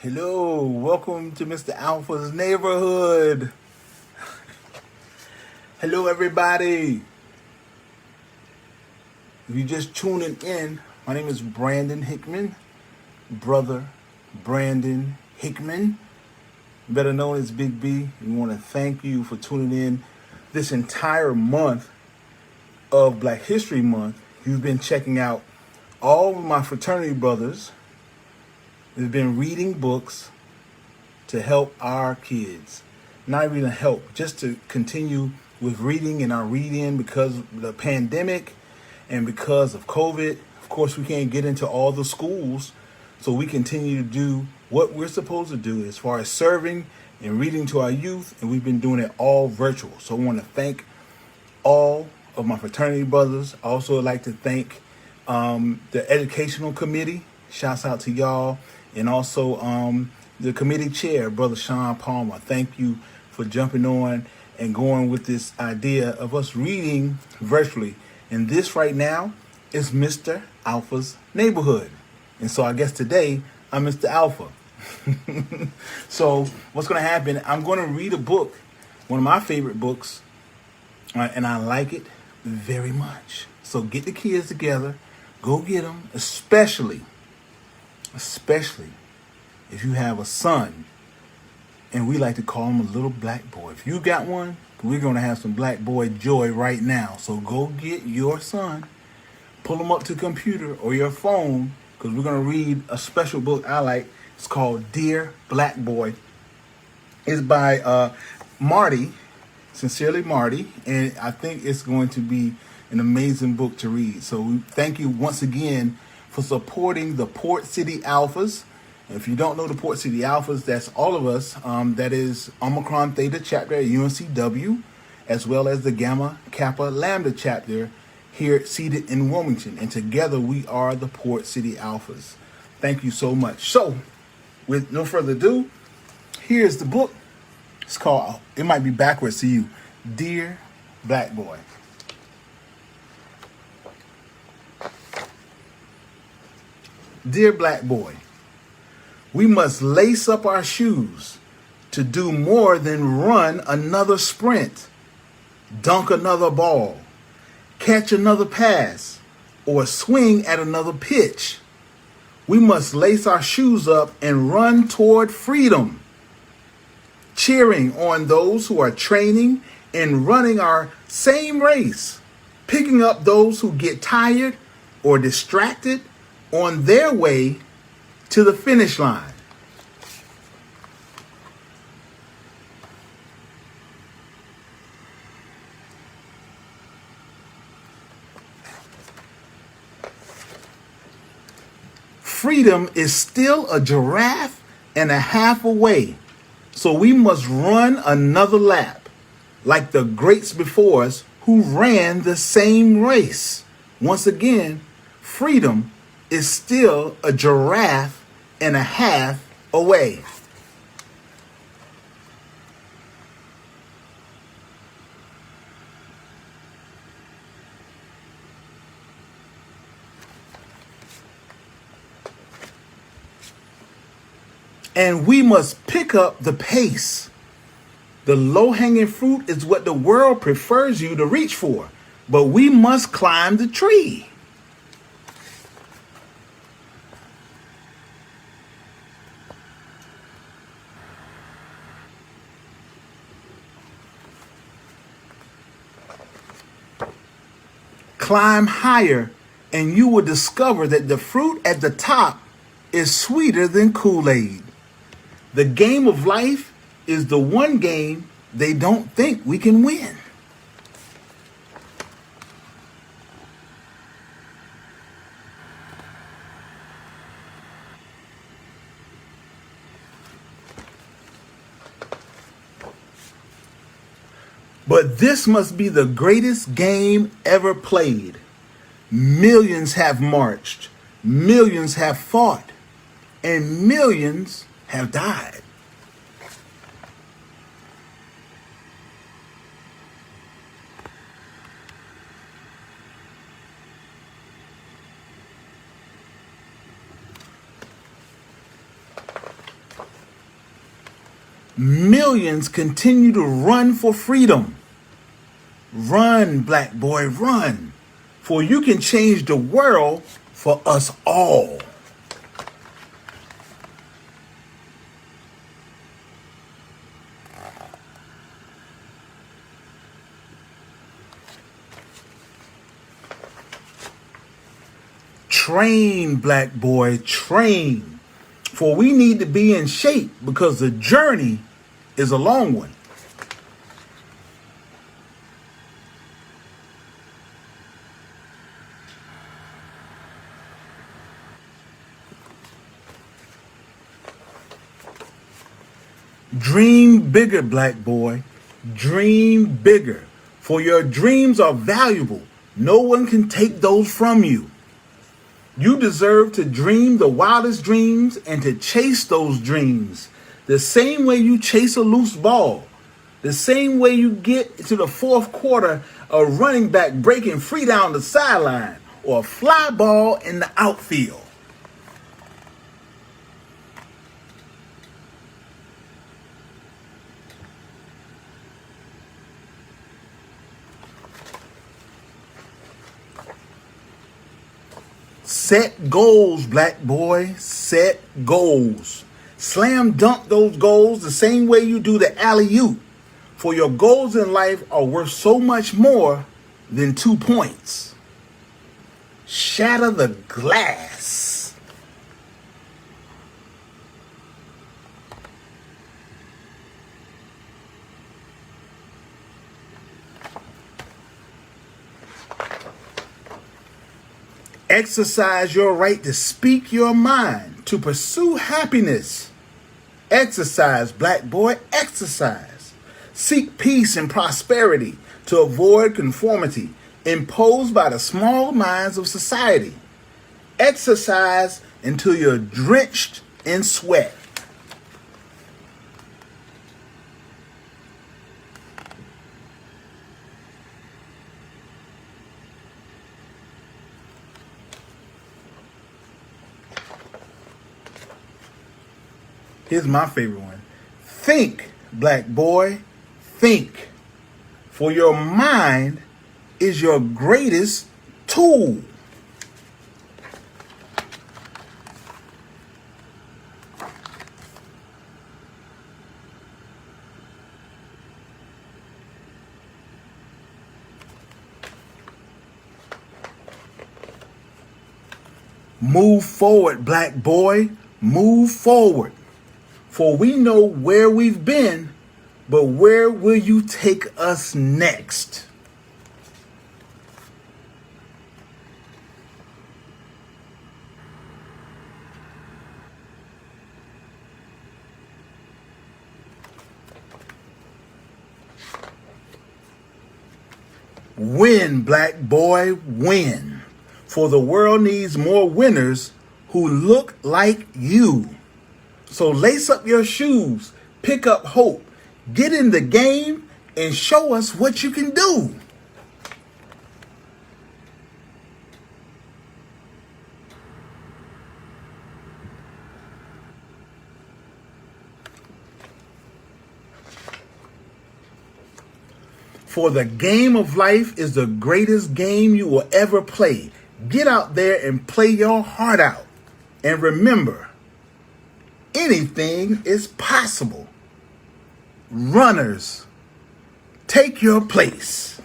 Hello, welcome to Mr. Alpha's neighborhood. Hello, everybody. If you're just tuning in, my name is Brandon Hickman, brother Brandon Hickman, better known as Big B. We want to thank you for tuning in this entire month of Black History Month. You've been checking out all of my fraternity brothers. We've been reading books to help our kids. Not even to help, just to continue with reading and our reading because of the pandemic and because of COVID. Of course, we can't get into all the schools, so we continue to do what we're supposed to do as far as serving and reading to our youth, and we've been doing it all virtual. So I want to thank all of my fraternity brothers. I also like to thank the educational committee. Shouts out to y'all. And also the committee chair, Brother Sean Palmer. Thank you for jumping on and going with this idea of us reading virtually. And this right now is Mr. Alpha's neighborhood. And so I guess today I'm Mr. Alpha. So what's going to happen, I'm going to read a book, one of my favorite books, and I like it very much. So get the kids together, go get them, especially if you have a son, and we like to call him a little black boy. If you got one, we're going to have some black boy joy right now. So go get your son, pull him up to the computer or your phone, because we're going to read a special book I like. It's called Dear Black Boy. It's by Marty, sincerely Marty, and I think it's going to be an amazing book to read. So thank you once again for supporting the Port City Alphas. If you don't know the Port City Alphas, that's all of us. That is Omicron Theta chapter at UNCW, as well as the Gamma Kappa Lambda chapter here seated in Wilmington. And together we are the Port City Alphas. Thank you so much. So, with no further ado, here's the book. It's called, it might be backwards to you, Dear Black Boy. Dear Black Boy, we must lace up our shoes to do more than run another sprint, dunk another ball, catch another pass, or swing at another pitch. We must lace our shoes up and run toward freedom, cheering on those who are training and running our same race, picking up those who get tired or distracted on their way to the finish line. Freedom is still a giraffe and a half away, so we must run another lap, like the greats before us who ran the same race. Once again, freedom is still a giraffe and a half away. And we must pick up the pace. The low-hanging fruit is what the world prefers you to reach for, but we must climb the tree. Climb higher, and you will discover that the fruit at the top is sweeter than Kool-Aid. The game of life is the one game they don't think we can win. But this must be the greatest game ever played. Millions have marched, millions have fought, and millions have died. Millions continue to run for freedom. Run, black boy, run. For you can change the world for us all. Train, black boy, train. For we need to be in shape because the journey is a long one. Dream bigger, black boy. Dream bigger. For your dreams are valuable. No one can take those from you. You deserve to dream the wildest dreams and to chase those dreams. The same way you chase a loose ball. The same way you get to the fourth quarter, a running back breaking free down the sideline or a fly ball in the outfield. Set goals, black boy. Set goals. Slam dunk those goals the same way you do the alley-oop. For your goals in life are worth so much more than 2 points. Shatter the glass. Exercise your right to speak your mind, to pursue happiness. Exercise, black boy, exercise. Seek peace and prosperity to avoid conformity imposed by the small minds of society. Exercise until you're drenched in sweat. Here's my favorite one. Think, black boy, think. For your mind is your greatest tool. Move forward, black boy, move forward. For we know where we've been, but where will you take us next? Win, black boy, win. For the world needs more winners who look like you. So lace up your shoes, pick up hope, get in the game, and show us what you can do. For the game of life is the greatest game you will ever play. Get out there and play your heart out. And remember, anything is possible. Runners, take your place.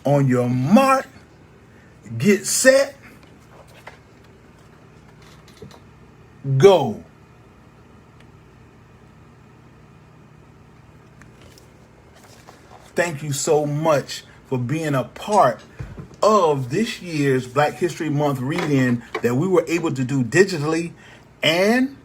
On your mark, get set, go. Thank you so much for being a part of this year's Black History Month read-in that we were able to do digitally and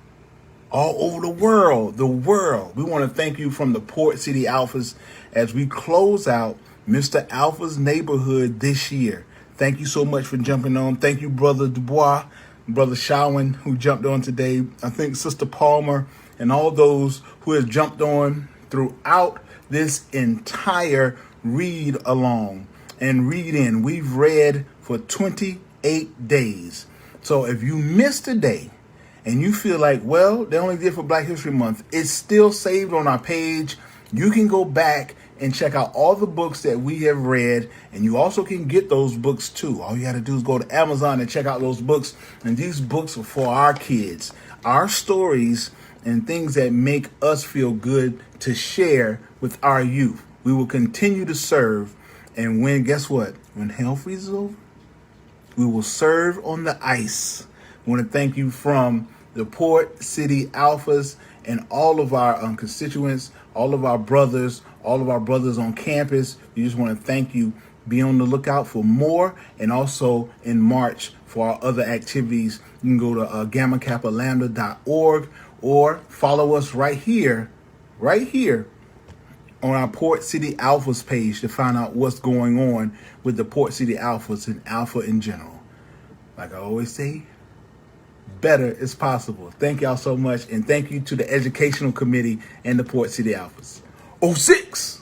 all over the world. We want to thank you from the Port City Alphas as we close out Mr. Alpha's neighborhood this year. Thank you so much for jumping on. Thank you, Brother Dubois. Brother Shawan, who jumped on today. I think Sister Palmer and all those who have jumped on throughout this entire read along and read in. We've read for 28 days. So if you missed a day and you feel like, well, they only did for Black History Month, it's still saved on our page. You can go back and check out all the books that we have read, and you also can get those books too. All you got to do is go to Amazon and check out those books, and these books are for our kids, our stories, and things that make us feel good to share with our youth. We will continue to serve, and guess what? When hell freezes over, we will serve on the ice. I want to thank you from the Port City Alphas and all of our constituents, all of our brothers on campus. We just want to thank you. Be on the lookout for more, and also in March for our other activities. You can go to GammaKappaLambda.org or follow us right here on our Port City Alphas page to find out what's going on with the Port City Alphas and Alpha in general. Like I always say, better is possible. Thank y'all so much, and thank you to the Educational Committee and the Port City Alphas. 06!